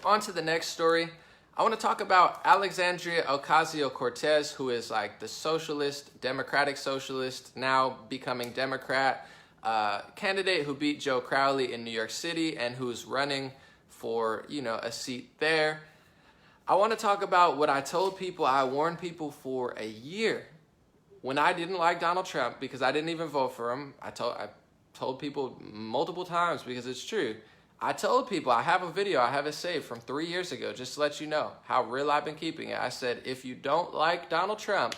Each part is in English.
On to the next story. I want to talk about Alexandria Ocasio-Cortez, who is like the socialist, democratic socialist, now becoming Democrat candidate who beat Joe Crowley in New York City and who's running for, a seat there. I want to talk about what I told people. I warned people for a year when I didn't like Donald Trump because I didn't even vote for him. I told people multiple times because it's true. I told people, I have a video, I have it saved from 3 years ago, just to let you know how real I've been keeping it. I said, if you don't like Donald Trump,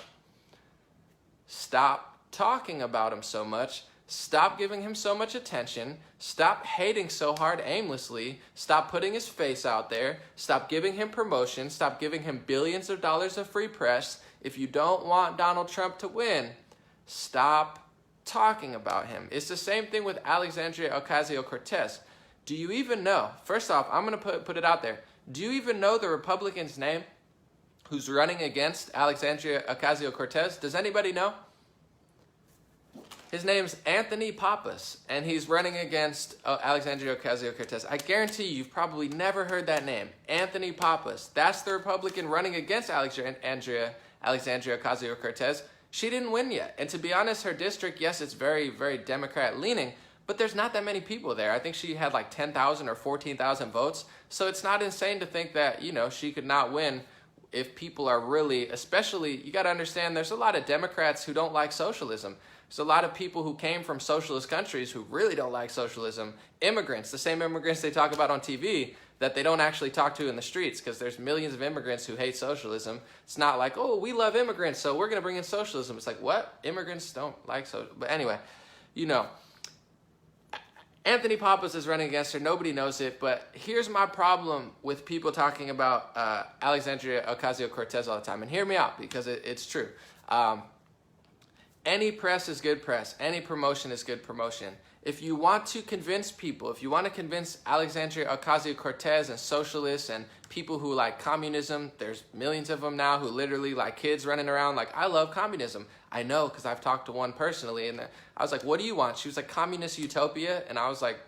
stop talking about him so much, stop giving him so much attention, stop hating so hard aimlessly, stop putting his face out there, stop giving him promotion, stop giving him billions of dollars of free press. If you don't want Donald Trump to win, stop talking about him. It's the same thing with Alexandria Ocasio-Cortez. Do you even know? First off, I'm going to put it out there. Do you even know the Republican's name who's running against Alexandria Ocasio-Cortez? Does anybody know? His name's Anthony Pappas, and he's running against Alexandria Ocasio-Cortez. I guarantee you've probably never heard that name. Anthony Pappas. That's the Republican running against Alexandria Ocasio-Cortez. She didn't win yet. And to be honest, her district, yes, it's very, very Democrat-leaning, but there's not that many people there. I think she had like 10,000 or 14,000 votes. So it's not insane to think that, she could not win if people are really, especially, you got to understand, there's a lot of Democrats who don't like socialism. There's a lot of people who came from socialist countries who really don't like socialism. Immigrants, the same immigrants they talk about on TV that they don't actually talk to in the streets, because there's millions of immigrants who hate socialism. It's not like, oh, we love immigrants, so we're going to bring in socialism. It's like, what? Immigrants don't like socialism. But anyway, Anthony Pappas is running against her. Nobody knows it, but here's my problem with people talking about Alexandria Ocasio-Cortez all the time. And hear me out, because it's true. Any press is good press. Any promotion is good promotion. If you want to convince people, if you want to convince Alexandria Ocasio-Cortez and socialists and people who like communism, there's millions of them now who literally like kids running around like, I love communism. I know, because I've talked to one personally, and I was like, what do you want? She was like, communist utopia. And I was like,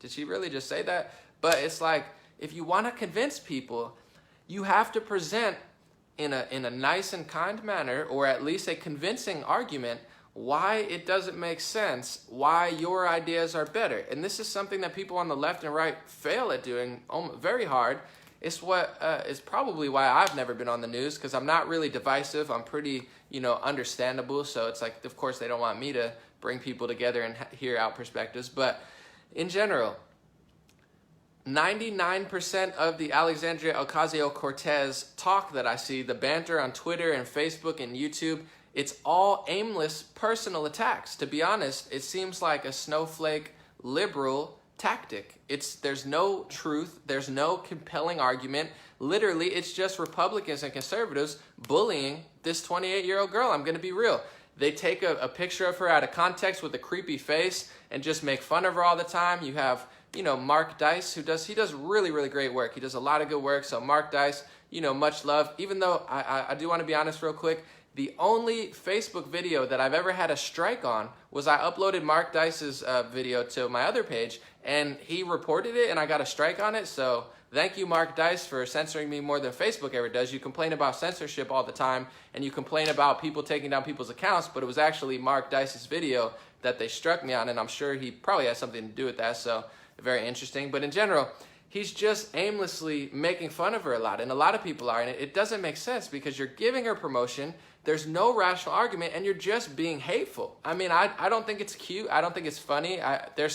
did she really just say that? But it's like, if you want to convince people, you have to present in a nice and kind manner, or at least a convincing argument, why it doesn't make sense, why your ideas are better. And this is something that people on the left and right fail at doing very hard. It's what is probably why I've never been on the news, because I'm not really divisive. I'm pretty, understandable. So it's like, of course, they don't want me to bring people together and hear out perspectives. But in general, 99% of the Alexandria Ocasio-Cortez talk that I see, the banter on Twitter and Facebook and YouTube, it's all aimless personal attacks. To be honest, it seems like a snowflake liberal tactic. There's no truth, there's no compelling argument. Literally, it's just Republicans and conservatives bullying this 28-year-old girl. I'm going to be real. They take a picture of her out of context with a creepy face and just make fun of her all the time. You have, Mark Dice, he does really, really great work. He does a lot of good work. So Mark Dice, much love. Even though I do want to be honest real quick, the only Facebook video that I've ever had a strike on was I uploaded Mark Dice's video to my other page, and he reported it, and I got a strike on it. So thank you, Mark Dice, for censoring me more than Facebook ever does. You complain about censorship all the time, and you complain about people taking down people's accounts, but it was actually Mark Dice's video that they struck me on, and I'm sure he probably has something to do with that, so very interesting. But in general, he's just aimlessly making fun of her a lot, and a lot of people are, and it doesn't make sense because you're giving her promotion, there's no rational argument, and you're just being hateful. I mean, I don't think it's cute. I don't think it's funny. There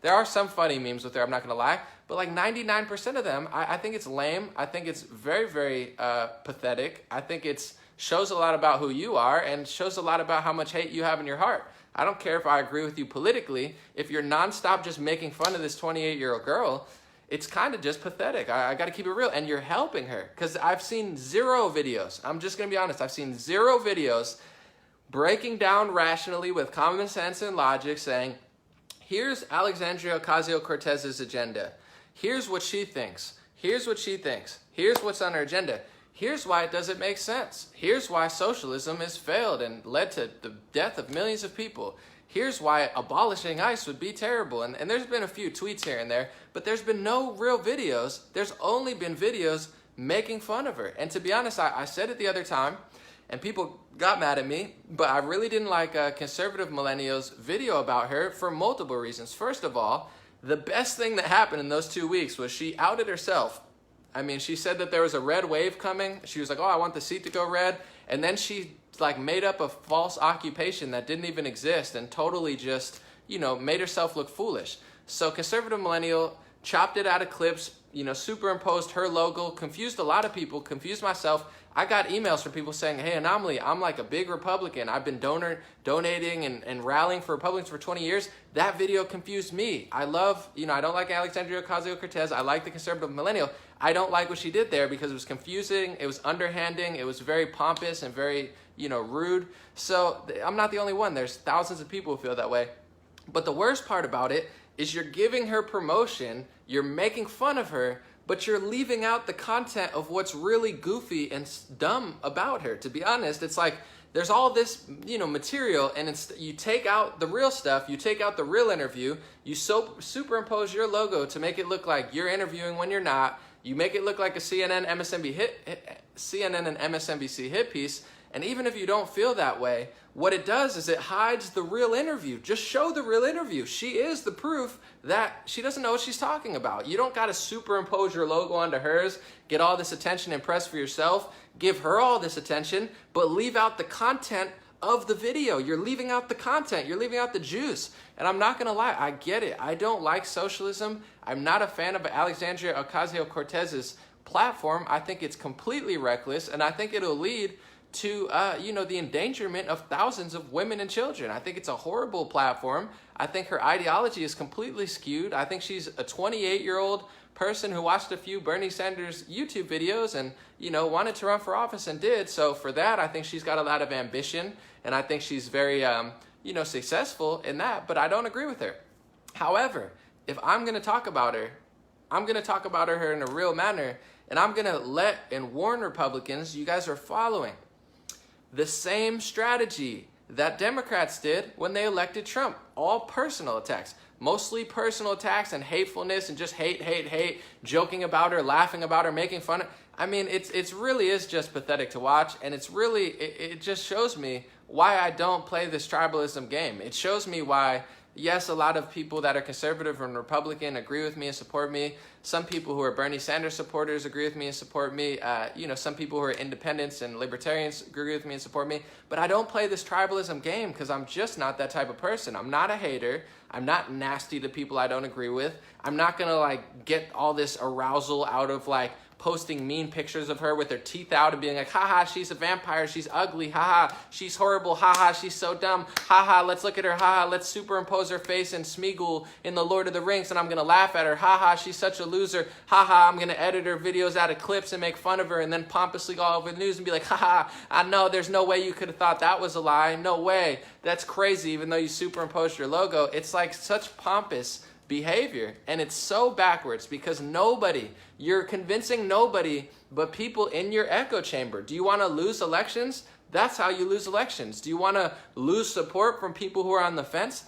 are some funny memes with her, I'm not going to lie, but like 99% of them, I think it's lame. I think it's very, very pathetic. I think it shows a lot about who you are and shows a lot about how much hate you have in your heart. I don't care if I agree with you politically. If you're nonstop just making fun of this 28-year-old girl, it's kind of just pathetic. I got to keep it real. And you're helping her, because I've seen 0 videos. I'm just going to be honest. I've seen 0 videos breaking down rationally with common sense and logic saying, here's Alexandria Ocasio-Cortez's agenda. Here's what she thinks. Here's what she thinks. Here's what's on her agenda. Here's why it doesn't make sense. Here's why socialism has failed and led to the death of millions of people. here's why abolishing ICE would be terrible. And there's been a few tweets here and there, but there's been no real videos. There's only been videos making fun of her. And to be honest, I said it the other time, and people got mad at me, but I really didn't like Conservative Millennial's video about her for multiple reasons. First of all, the best thing that happened in those 2 weeks was she outed herself. I mean, she said that there was a red wave coming. She was like, oh, I want the seat to go red. And then she like made up a false occupation that didn't even exist and totally just, you know, made herself look foolish. So Conservative Millennial chopped it out of clips, you know, superimposed her logo, confused a lot of people, confused myself. I got emails from people saying, hey, Anomaly, I'm like a big Republican. I've been donating and rallying for Republicans for 20 years. That video confused me. I love, you know, I don't like Alexandria Ocasio-Cortez. I like the Conservative Millennial. I don't like what she did there because it was confusing. It was underhanding. It was very pompous and very, you know, rude. So I'm not the only one. There's thousands of people who feel that way. But the worst part about it is you're giving her promotion, you're making fun of her, but you're leaving out the content of what's really goofy and dumb about her. To be honest, it's like there's all this, you know, material, and you take out the real stuff, you take out the real interview, you superimpose your logo to make it look like you're interviewing when you're not. You make it look like a CNN and MSNBC hit piece. And even if you don't feel that way, what it does is it hides the real interview. Just show the real interview. She is the proof that she doesn't know what she's talking about. You don't got to superimpose your logo onto hers, get all this attention and press for yourself, give her all this attention, but leave out the content of the video. You're leaving out the content. You're leaving out the juice. And I'm not going to lie. I get it. I don't like socialism. I'm not a fan of Alexandria Ocasio-Cortez's platform. I think it's completely reckless, and I think it'll lead to, you know, the endangerment of thousands of women and children. I think it's a horrible platform. I think her ideology is completely skewed. I think she's a 28-year-old person who watched a few Bernie Sanders YouTube videos and, you know, wanted to run for office and did. So for that, I think she's got a lot of ambition, and I think she's very, you know, successful in that, but I don't agree with her. However, if I'm going to talk about her, I'm going to talk about her in a real manner, and I'm going to let and warn Republicans, you guys are following the same strategy that Democrats did when they elected Trump. All personal attacks, mostly personal attacks and hatefulness and just hate, joking about her, laughing about her, making fun of. I mean, it's really is just pathetic to watch, and it's really, it just shows me why I don't play this tribalism game. It shows me why, yes, a lot of people that are conservative and Republican agree with me and support me. Some people who are Bernie Sanders supporters agree with me and support me. You know, some people who are independents and libertarians agree with me and support me. But I don't play this tribalism game because I'm just not that type of person. I'm not a hater. I'm not nasty to people I don't agree with. I'm not going to like get all this arousal out of like posting mean pictures of her with her teeth out and being like, haha, she's a vampire, she's ugly, haha, she's horrible, haha, she's so dumb, haha, let's look at her, haha, let's superimpose her face and Smeagol in the Lord of the Rings and I'm gonna laugh at her, haha, she's such a loser, haha, I'm gonna edit her videos out of clips and make fun of her and then pompously go all over the news and be like, haha, I know there's no way you could have thought that was a lie, no way, that's crazy, even though you superimposed your logo. It's like such pompous behavior, and it's so backwards because you're convincing nobody but people in your echo chamber. Do you want to lose elections? That's how you lose elections. Do you want to lose support from people who are on the fence?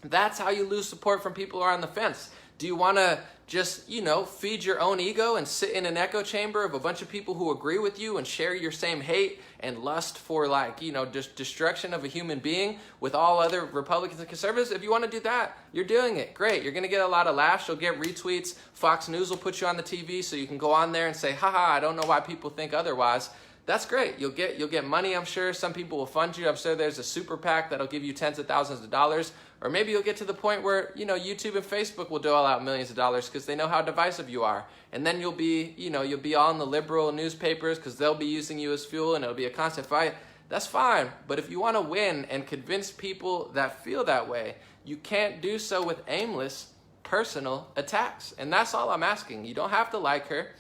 That's how you lose support from people who are on the fence. Do you want to just, you know, feed your own ego and sit in an echo chamber of a bunch of people who agree with you and share your same hate and lust for, like, you know, just destruction of a human being with all other Republicans and conservatives? If you want to do that, you're doing it. Great. You're going to get a lot of laughs. You'll get retweets. Fox News will put you on the TV so you can go on there and say, haha, I don't know why people think otherwise. That's great. You'll get money, I'm sure. Some people will fund you. I'm sure there's a super PAC that'll give you tens of thousands of dollars. Or maybe you'll get to the point where, you know, YouTube and Facebook will dole out millions of dollars because they know how divisive you are. And then you'll be all in the liberal newspapers because they'll be using you as fuel and it'll be a constant fight. That's fine. But if you want to win and convince people that feel that way, you can't do so with aimless personal attacks. And that's all I'm asking. You don't have to like her.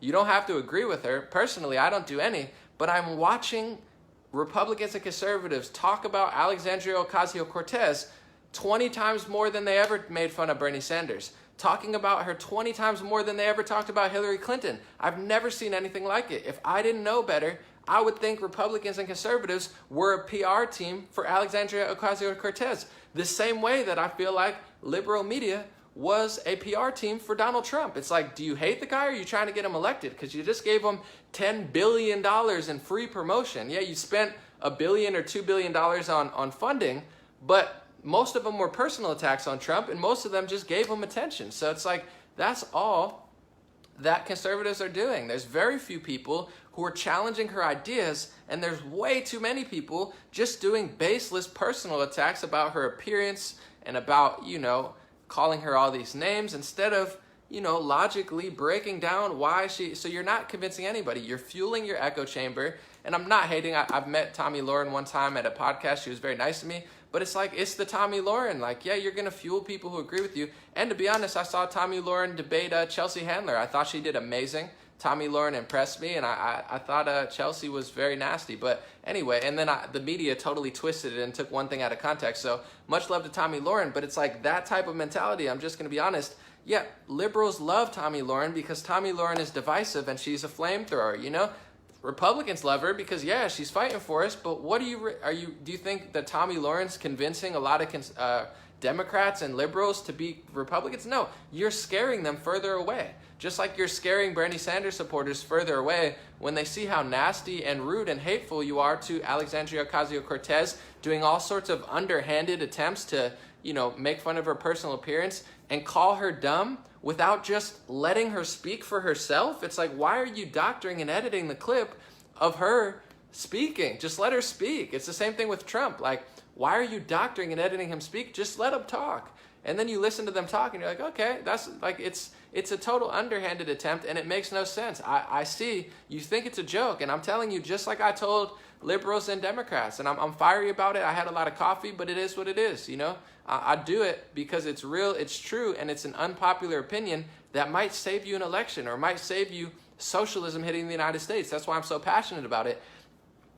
You don't have to agree with her. Personally, I don't do any, but I'm watching Republicans and conservatives talk about Alexandria Ocasio-Cortez 20 times more than they ever made fun of Bernie Sanders. Talking about her 20 times more than they ever talked about Hillary Clinton. I've never seen anything like it. If I didn't know better, I would think Republicans and conservatives were a PR team for Alexandria Ocasio-Cortez, the same way that I feel like liberal media was a PR team for Donald Trump. It's like, do you hate the guy or are you trying to get him elected? Because you just gave him $10 billion in free promotion. Yeah, you spent $1 billion or $2 billion on funding, but most of them were personal attacks on Trump, and most of them just gave him attention. So it's like, that's all that conservatives are doing. There's very few people who are challenging her ideas, and there's way too many people just doing baseless personal attacks about her appearance and about, calling her all these names instead of, logically breaking down why so you're not convincing anybody. You're fueling your echo chamber. And I'm not hating. I've met Tomi Lahren one time at a podcast. She was very nice to me. But it's like, it's the Tomi Lahren. Like, yeah, you're going to fuel people who agree with you. And to be honest, I saw Tomi Lahren debate Chelsea Handler. I thought she did amazing. Tomi Lahren impressed me, and I thought Chelsea was very nasty. But anyway, and then the media totally twisted it and took one thing out of context. So much love to Tomi Lahren, but it's like that type of mentality. I'm just going to be honest. Yeah, liberals love Tomi Lahren because Tomi Lahren is divisive and she's a flamethrower, Republicans love her because, yeah, she's fighting for us, but what do you think that Tomi Lahren's convincing a lot of Democrats and liberals to be Republicans? No, you're scaring them further away. Just like you're scaring Bernie Sanders supporters further away when they see how nasty and rude and hateful you are to Alexandria Ocasio-Cortez, doing all sorts of underhanded attempts to, make fun of her personal appearance and call her dumb without just letting her speak for herself. It's like, why are you doctoring and editing the clip of her speaking? Just let her speak. It's the same thing with Trump. Like, why are you doctoring and editing him speak? Just let him talk. And then you listen to them talk and you're like, okay, that's like, it's a total underhanded attempt and it makes no sense. I see, you think it's a joke, and I'm telling you, just like I told liberals and Democrats, and I'm fiery about it. I had a lot of coffee, but it is what it is, I do it because it's real, it's true, and it's an unpopular opinion that might save you an election or might save you socialism hitting the United States. That's why I'm so passionate about it.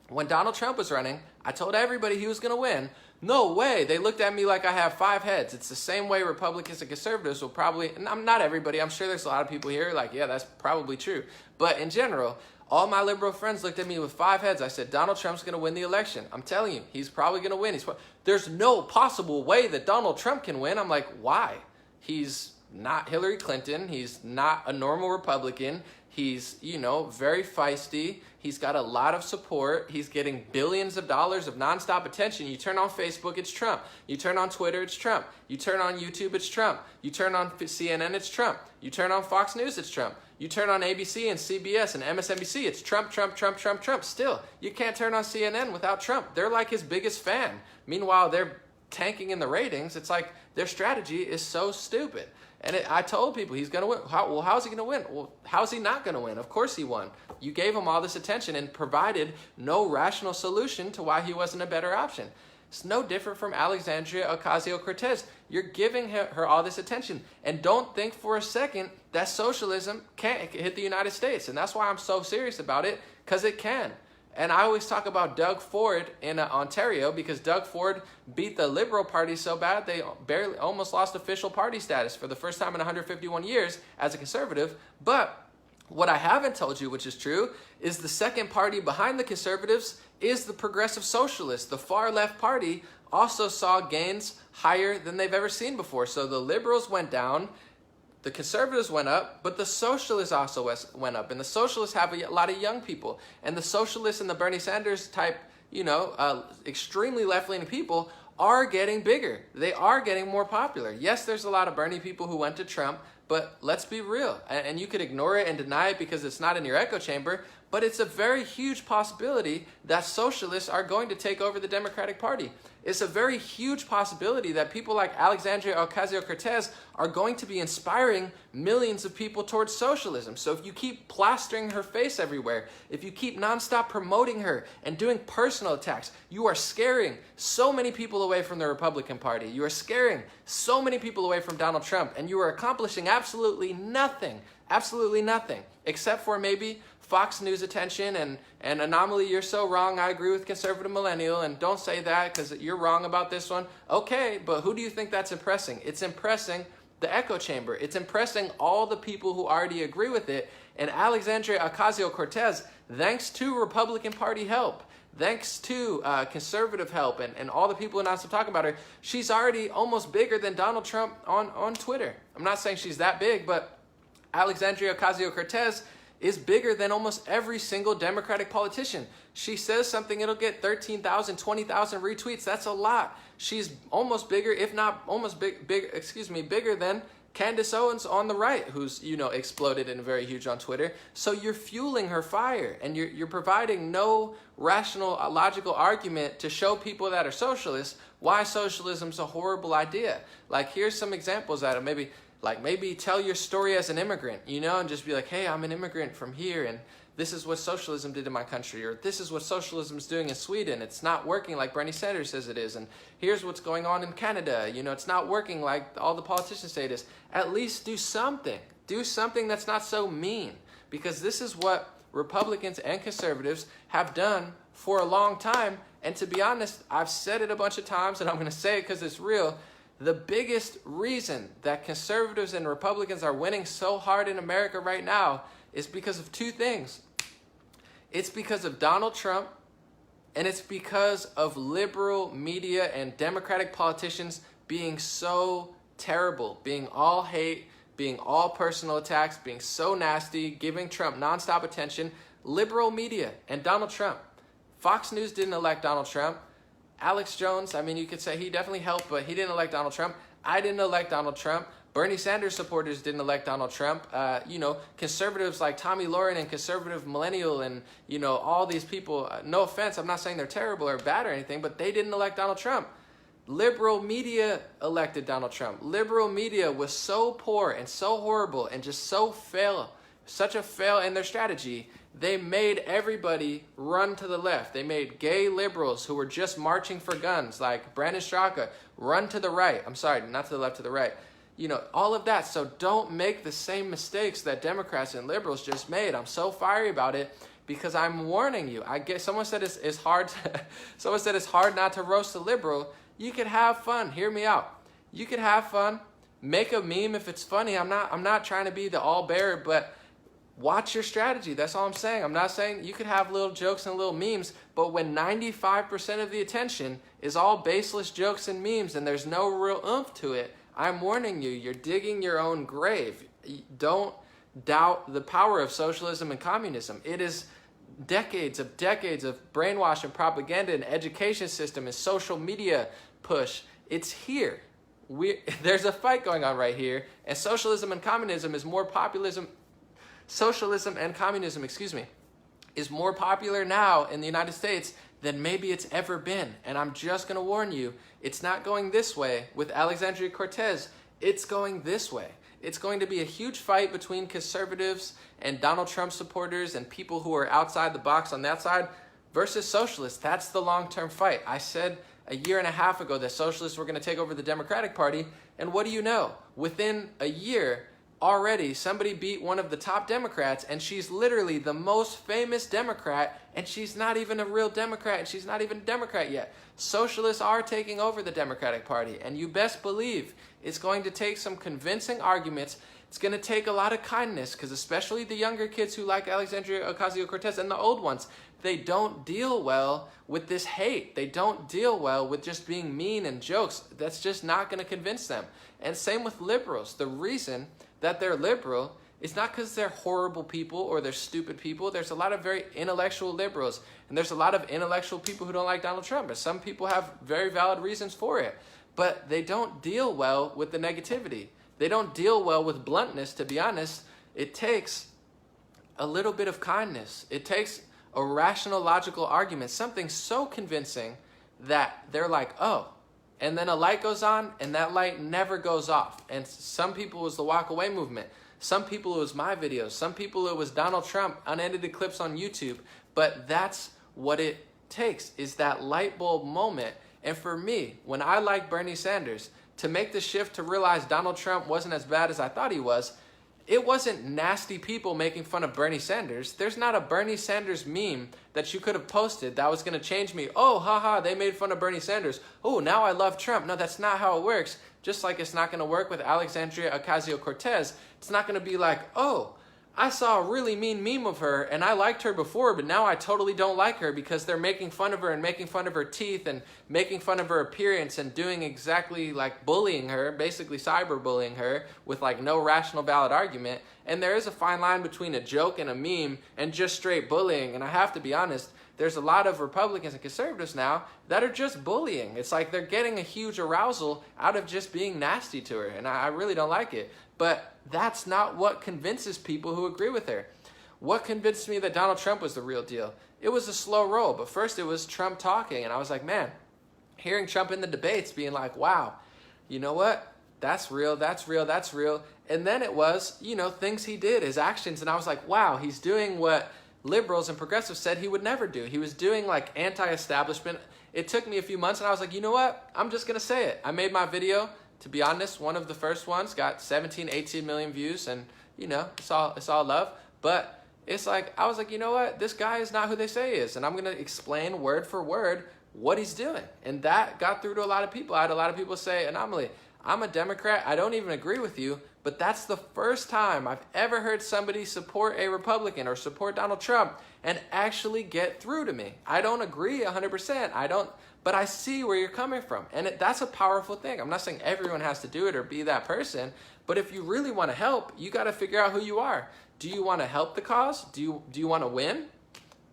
When Donald Trump was running, I told everybody he was going to win. No way. They looked at me like I have 5 heads. It's the same way Republicans and conservatives will probably, and I'm not everybody, I'm sure there's a lot of people here like, yeah, that's probably true. But in general, all my liberal friends looked at me with 5 heads. I said, Donald Trump's going to win the election. I'm telling you, he's probably going to win. There's no possible way that Donald Trump can win. I'm like, why? He's not Hillary Clinton. He's not a normal Republican. He's, very feisty. He's got a lot of support. He's getting billions of dollars of nonstop attention. You turn on Facebook, it's Trump. You turn on Twitter, it's Trump. You turn on YouTube, it's Trump. You turn on CNN, it's Trump. You turn on Fox News, it's Trump. You turn on ABC and CBS and MSNBC, it's Trump, Trump, Trump, Trump, Trump. Still, you can't turn on CNN without Trump. They're like his biggest fan. Meanwhile, they're tanking in the ratings. It's like their strategy is so stupid. And I told people he's going to win. How's he going to win? Well, how's he not going to win? Of course he won. You gave him all this attention and provided no rational solution to why he wasn't a better option. It's no different from Alexandria Ocasio-Cortez. You're giving her all this attention. And don't think for a second that socialism can't hit the United States. And that's why I'm so serious about it, because it can. And I always talk about Doug Ford in Ontario, because Doug Ford beat the Liberal Party so bad they almost lost official party status for the first time in 151 years as a conservative. But what I haven't told you, which is true, is the second party behind the conservatives is the Progressive Socialists. The far left party also saw gains higher than they've ever seen before. So the liberals went down, the conservatives went up, but the socialists also went up. And the socialists have a lot of young people. And the socialists and the Bernie Sanders type, extremely left-leaning people are getting bigger. They are getting more popular. Yes, there's a lot of Bernie people who went to Trump, but let's be real. And you could ignore it and deny it because it's not in your echo chamber, but it's a very huge possibility that socialists are going to take over the Democratic Party. It's a very huge possibility that people like Alexandria Ocasio-Cortez are going to be inspiring millions of people towards socialism. So if you keep plastering her face everywhere, if you keep nonstop promoting her and doing personal attacks, you are scaring so many people away from the Republican Party. You are scaring so many people away from Donald Trump, and you are accomplishing absolutely nothing, except for maybe Fox News attention and Anomaly, you're so wrong. I agree with conservative millennial, and don't say that because you're wrong about this one. Okay, but who do you think that's impressing? It's impressing the echo chamber. It's impressing all the people who already agree with it. And Alexandria Ocasio-Cortez, thanks to Republican Party help, thanks to conservative help, and all the people who are not talking about her, she's already almost bigger than Donald Trump on Twitter. I'm not saying she's that big, but Alexandria Ocasio-Cortez is bigger than almost every single Democratic politician. She says something, it'll get 13,000, 20,000 retweets. That's a lot. She's almost bigger, if not almost bigger than Candace Owens on the right, who's, exploded and very huge on Twitter. So you're fueling her fire, and you're providing no rational, logical argument to show people that are socialists why socialism's a horrible idea. Like, here's some examples that maybe tell your story as an immigrant, and just be like, hey, I'm an immigrant from here, and this is what socialism did in my country, or this is what socialism is doing in Sweden. It's not working like Bernie Sanders says it is, and here's what's going on in Canada. It's not working like all the politicians say it is. At least do something. Do something that's not so mean, because this is what Republicans and conservatives have done for a long time. And to be honest, I've said it a bunch of times, and I'm going to say it because it's real. The biggest reason that conservatives and Republicans are winning so hard in America right now is because of two things. It's because of Donald Trump, and it's because of liberal media and Democratic politicians being so terrible, being all hate, being all personal attacks, being so nasty, giving Trump nonstop attention. Liberal media and Donald Trump. Fox News didn't elect Donald Trump. Alex Jones, you could say he definitely helped, but he didn't elect Donald Trump. I didn't elect Donald Trump. Bernie Sanders supporters didn't elect Donald Trump. Conservatives like Tommy Lauren and conservative millennial and, all these people, no offense, I'm not saying they're terrible or bad or anything, but they didn't elect Donald Trump. Liberal media elected Donald Trump. Liberal media was so poor and so horrible and just such a fail in their strategy. They made everybody run to the left. They made gay liberals who were just marching for guns, like Brandon Straka, run to the right. I'm sorry, not to the left, to the right. All of that. So don't make the same mistakes that Democrats and liberals just made. I'm so fiery about it because I'm warning you. Someone said it's hard. Someone said it's hard not to roast a liberal. You could have fun. Hear me out. You could have fun. Make a meme if it's funny. I'm not trying to be the all bearer, but watch your strategy. That's all I'm saying. I'm not saying you could have little jokes and little memes, but when 95% of the attention is all baseless jokes and memes and there's no real oomph to it, I'm warning you, you're digging your own grave. Don't doubt the power of socialism and communism. It is decades of brainwash and propaganda and education system and social media push. It's here. There's a fight going on right here, and socialism and communism is more populism. Socialism and communism, is more popular now in the United States than maybe it's ever been. And I'm just going to warn you, it's not going this way with Alexandria Cortez. It's going this way. It's going to be a huge fight between conservatives and Donald Trump supporters and people who are outside the box on that side versus socialists. That's the long-term fight. I said a year and a half ago that socialists were going to take over the Democratic Party. And what do you know? Within a year, already somebody beat one of the top Democrats, and she's literally the most famous Democrat, and she's not even a real Democrat, and she's not even a Democrat yet. Socialists are taking over the Democratic Party, and you best believe it's going to take some convincing arguments. It's going to take a lot of kindness, because especially the younger kids who like Alexandria Ocasio-Cortez and the old ones, they don't deal well with this hate. They don't deal well with just being mean and jokes. That's just not going to convince them. And same with liberals. The reason that they're liberal is not because they're horrible people or they're stupid people. There's a lot of very intellectual liberals, and there's a lot of intellectual people who don't like Donald Trump, and some people have very valid reasons for it. But they don't deal well with the negativity. They don't deal well with bluntness, to be honest. It takes a little bit of kindness. It takes a rational, logical argument, something so convincing that they're like, oh, and then a light goes on, and that light never goes off. And some people it was the walk away movement. Some people it was my videos. Some people it was Donald Trump, unedited clips on YouTube. But that's what it takes, is that light bulb moment. And for me, when I like Bernie Sanders, to make the shift to realize Donald Trump wasn't as bad as I thought he was, it wasn't nasty people making fun of Bernie Sanders. There's not a Bernie Sanders meme that you could have posted that was going to change me. Oh, haha, they made fun of Bernie Sanders. Oh, now I love Trump. No, that's not how it works. Just like it's not going to work with Alexandria Ocasio-Cortez. It's not going to be like, oh, I saw a really mean meme of her and I liked her before, but now I totally don't like her because they're making fun of her and making fun of her teeth and making fun of her appearance and doing exactly like bullying her, basically cyberbullying her with like no rational valid argument. And there is a fine line between a joke and a meme and just straight bullying. And I have to be honest, there's a lot of Republicans and conservatives now that are just bullying. It's like they're getting a huge arousal out of just being nasty to her. And I really don't like it. But that's not what convinces people who agree with her. What convinced me that Donald Trump was the real deal? It was a slow roll. But first it was Trump talking. And I was like, man, hearing Trump in the debates being like, wow, you know what? That's real, that's real, that's real. And then it was, you know, things he did, his actions. And I was like, wow, he's doing what liberals and progressives said he would never do. He was doing like anti-establishment. It took me a few months and I was like, you know what? I'm just going to say it. I made my video. To be honest, one of the first ones got 17, 18 million views, and you know, it's all love. But it's like, I was like, you know what? This guy is not who they say he is, and I'm going to explain word for word what he's doing. And that got through to a lot of people. I had a lot of people say, Anomaly, I'm a Democrat. I don't even agree with you, but that's the first time I've ever heard somebody support a Republican or support Donald Trump and actually get through to me. I don't agree 100%. But I see where you're coming from. And that's a powerful thing. I'm not saying everyone has to do it or be that person, but if you really want to help, you got to figure out who you are. Do you want to help the cause? Do you want to win?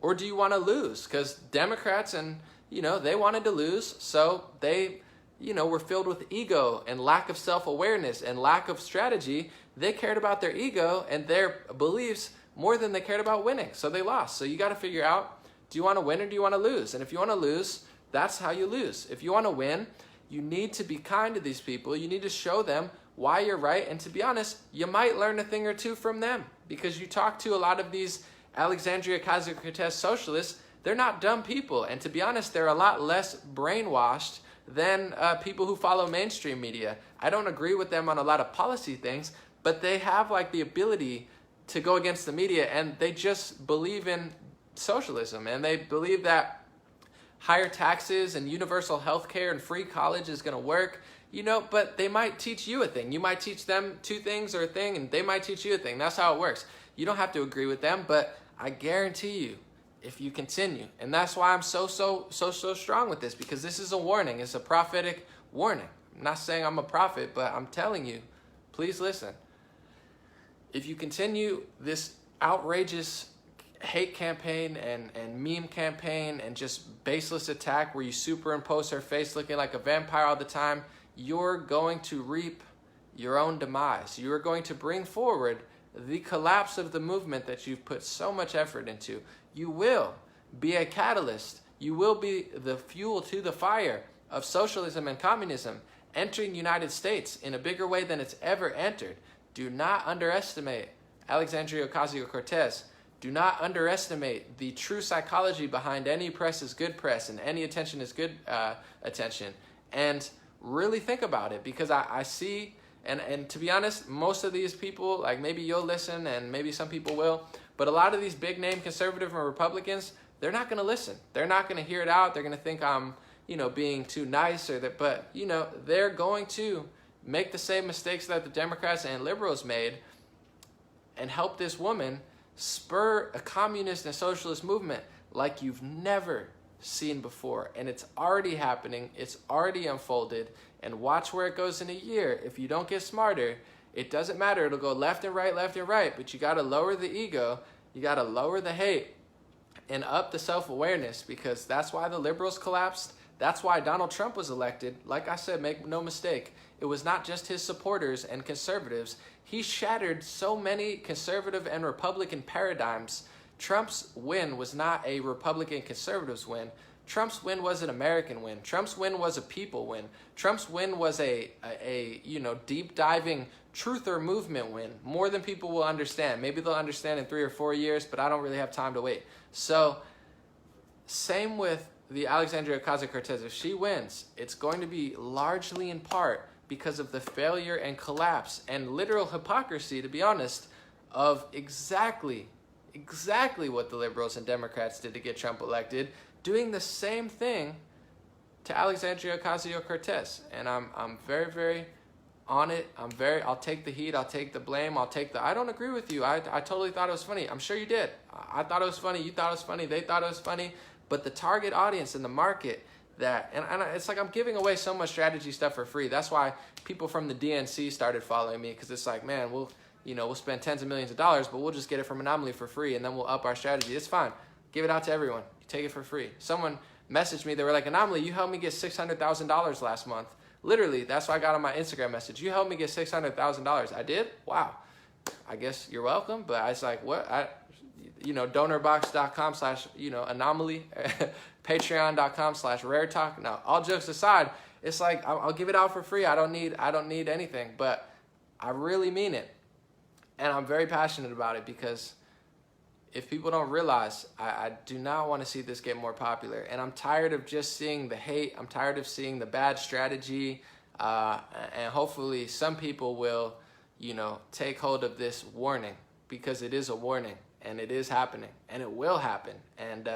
Or do you want to lose? Because Democrats and, you know, they wanted to lose, so they, you know, were filled with ego and lack of self-awareness and lack of strategy. They cared about their ego and their beliefs more than they cared about winning, so they lost. So you got to figure out, do you want to win or do you want to lose? And if you want to lose, that's how you lose. If you want to win, you need to be kind to these people. You need to show them why you're right. And to be honest, you might learn a thing or two from them, because you talk to a lot of these Alexandria Ocasio-Cortez socialists. They're not dumb people. And to be honest, they're a lot less brainwashed than people who follow mainstream media. I don't agree with them on a lot of policy things, but they have like the ability to go against the media, and they just believe in socialism, and they believe that higher taxes and universal health care and free college is going to work, you know, but they might teach you a thing. You might teach them two things or a thing, and they might teach you a thing. That's how it works. You don't have to agree with them, but I guarantee you, if you continue, and that's why I'm so strong with this, because this is a warning. It's a prophetic warning. I'm not saying I'm a prophet, but I'm telling you, please listen. If you continue this outrageous hate campaign and meme campaign and just baseless attack where you superimpose her face looking like a vampire all the time, you're going to reap your own demise. You're going to bring forward the collapse of the movement that you've put so much effort into. You will be a catalyst. You will be the fuel to the fire of socialism and communism entering the United States in a bigger way than it's ever entered. Do not underestimate Alexandria Ocasio-Cortez. Do not underestimate the true psychology behind any press is good press and any attention is good attention. And really think about it, because I see, and to be honest, most of these people, like maybe you'll listen and maybe some people will, but a lot of these big name conservative and Republicans, they're not going to listen. They're not going to hear it out. They're going to think I'm, you know, being too nice or that, but, you know, they're going to make the same mistakes that the Democrats and liberals made and help this woman spur a communist and socialist movement like you've never seen before. And it's already happening. It's already unfolded. And watch where it goes in a year. If you don't get smarter, it doesn't matter. It'll go left and right, but you got to lower the ego. You got to lower the hate and up the self-awareness, because that's why the liberals collapsed. That's why Donald Trump was elected. Like I said, make no mistake, it was not just his supporters and conservatives. He shattered so many conservative and Republican paradigms. Trump's win was not a Republican conservatives win. Trump's win was an American win. Trump's win was a people win. Trump's win was a deep diving truther movement win. More than people will understand. Maybe they'll understand in 3 or 4 years, but I don't really have time to wait. So, same with the Alexandria Ocasio-Cortez. If she wins, it's going to be largely in part because of the failure and collapse and literal hypocrisy, to be honest, of exactly what the liberals and Democrats did to get Trump elected, doing the same thing to Alexandria Ocasio-Cortez. And I'm very, very on it. I'll take the heat. I'll take the blame. I don't agree with you. I totally thought it was funny. I'm sure you did. I thought it was funny. You thought it was funny. They thought it was funny. But the target audience in the market and it's like I'm giving away so much strategy stuff for free. That's why people from the DNC started following me, because it's like, man, we'll spend tens of millions of dollars, but we'll just get it from Anomaly for free, and then we'll up our strategy. It's fine. Give it out to everyone. You take it for free. Someone messaged me. They were like, Anomaly, you helped me get $600,000 last month. Literally, that's what I got on my Instagram message. You helped me get $600,000. I did? Wow. I guess you're welcome. But I was like, what? Donorbox.com/anomaly, patreon.com/raretalk. No, all jokes aside, it's like, I'll give it out for free. I don't need anything, but I really mean it. And I'm very passionate about it, because if people don't realize, I do not want to see this get more popular. And I'm tired of just seeing the hate. I'm tired of seeing the bad strategy. And hopefully some people will, take hold of this warning, because it is a warning, and it is happening, and it will happen. And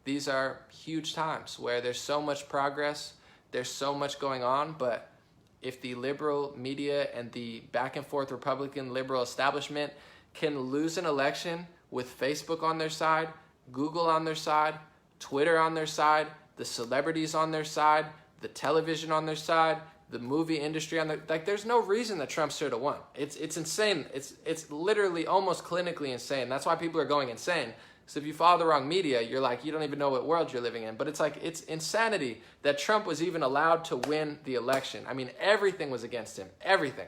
these are huge times where there's so much progress. There's so much going on. But if the liberal media and the back and forth Republican liberal establishment can lose an election with Facebook on their side, Google on their side, Twitter on their side, the celebrities on their side, the television on their side, the movie industry on their, like, there's no reason that Trump should have won. It's insane. It's literally almost clinically insane. That's why people are going insane. So if you follow the wrong media, you're like, you don't even know what world you're living in. But it's like, it's insanity that Trump was even allowed to win the election. I mean, everything was against him, everything.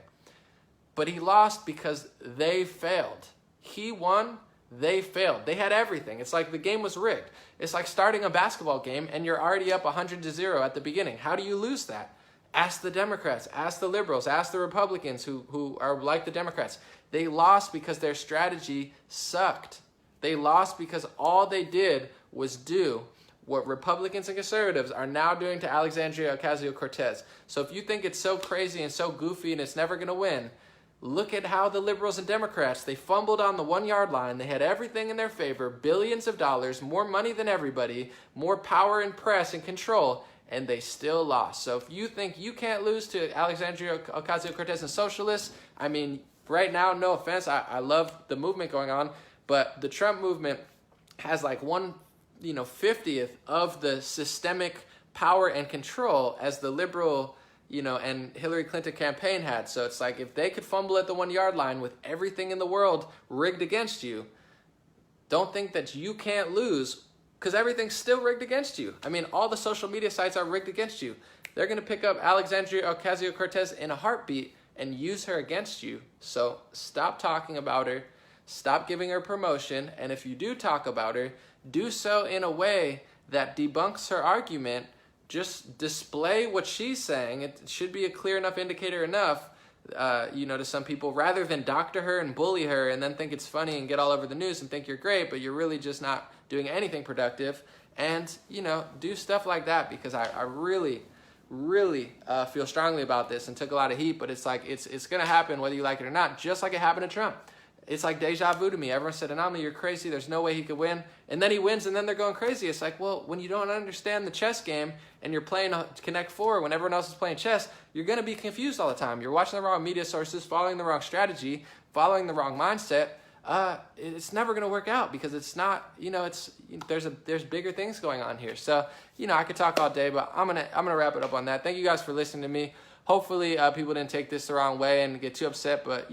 But he lost because they failed. He won. They failed. They had everything. It's like the game was rigged. It's like starting a basketball game and you're already up 100-0 at the beginning. How do you lose that? Ask the Democrats, ask the liberals, ask the Republicans who are like the Democrats. They lost because their strategy sucked. They lost because all they did was do what Republicans and conservatives are now doing to Alexandria Ocasio-Cortez. So if you think it's so crazy and so goofy and it's never going to win, look at how the liberals and Democrats, they fumbled on the 1-yard line. They had everything in their favor, billions of dollars, more money than everybody, more power and press and control, and they still lost. So if you think you can't lose to Alexandria Ocasio-Cortez and socialists, I mean, right now, no offense, I love the movement going on, but the Trump movement has like 1/50th of the systemic power and control as the liberal and Hillary Clinton campaign had. So it's like, if they could fumble at the 1-yard line with everything in the world rigged against you, don't think that you can't lose, because everything's still rigged against you. I mean, all the social media sites are rigged against you. They're going to pick up Alexandria Ocasio-Cortez in a heartbeat and use her against you. So stop talking about her. Stop giving her promotion. And if you do talk about her, do so in a way that debunks her argument. Just display what she's saying. It should be a clear enough indicator enough, to some people, rather than doctor her and bully her and then think it's funny and get all over the news and think you're great, but you're really just not doing anything productive. And, do stuff like that, because I really feel strongly about this and took a lot of heat, but it's like, it's going to happen whether you like it or not, just like it happened to Trump. It's like deja vu to me. Everyone said, Anomaly, you're crazy. There's no way he could win. And then he wins, and then they're going crazy. It's like, well, when you don't understand the chess game and you're playing Connect 4 when everyone else is playing chess, you're going to be confused all the time. You're watching the wrong media sources, following the wrong strategy, following the wrong mindset. It's never going to work out, because it's not, there's bigger things going on here. So, I could talk all day, but I'm gonna wrap it up on that. Thank you guys for listening to me. Hopefully, people didn't take this the wrong way and get too upset, but,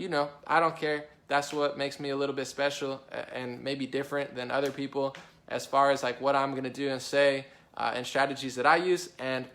I don't care. That's what makes me a little bit special and maybe different than other people as far as like what I'm going to do and say and strategies that I use. And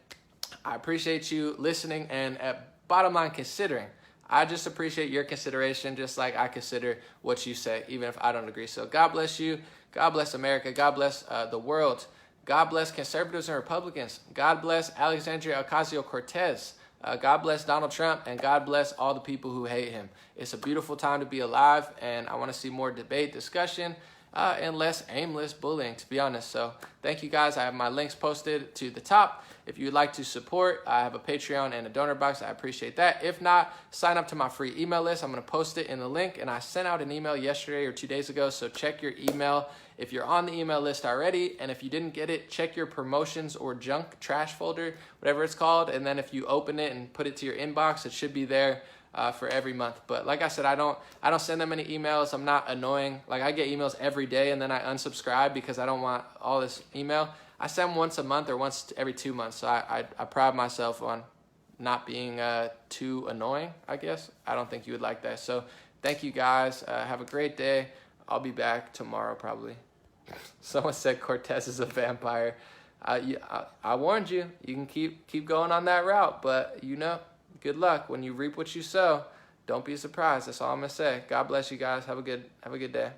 I appreciate you listening and bottom line, considering. I just appreciate your consideration, just like I consider what you say, even if I don't agree. So God bless you. God bless America. God bless the world. God bless conservatives and Republicans. God bless Alexandria Ocasio-Cortez. God bless Donald Trump, and God bless all the people who hate him. It's a beautiful time to be alive, and I want to see more debate, discussion, and less aimless bullying, to be honest. So thank you guys. I have my links posted to the top. If you'd like to support, I have a Patreon and a donor box. I appreciate that. If not, sign up to my free email list. I'm going to post it in the link. And I sent out an email yesterday or 2 days ago, so check your email if you're on the email list already. And if you didn't get it, check your promotions or junk trash folder, whatever it's called. And then if you open it and put it to your inbox, it should be there for every month. But like I said, I don't send them any emails. I'm not annoying. Like, I get emails every day and then I unsubscribe because I don't want all this email. I send them once a month or once every 2 months. So I pride myself on not being too annoying, I guess. I don't think you would like that. So thank you guys. Have a great day. I'll be back tomorrow probably. Someone said Cortez is a vampire. I warned you. You can keep going on that route, but you know, good luck. When you reap what you sow, don't be surprised. That's all I'm gonna say. God bless you guys. Have a good day.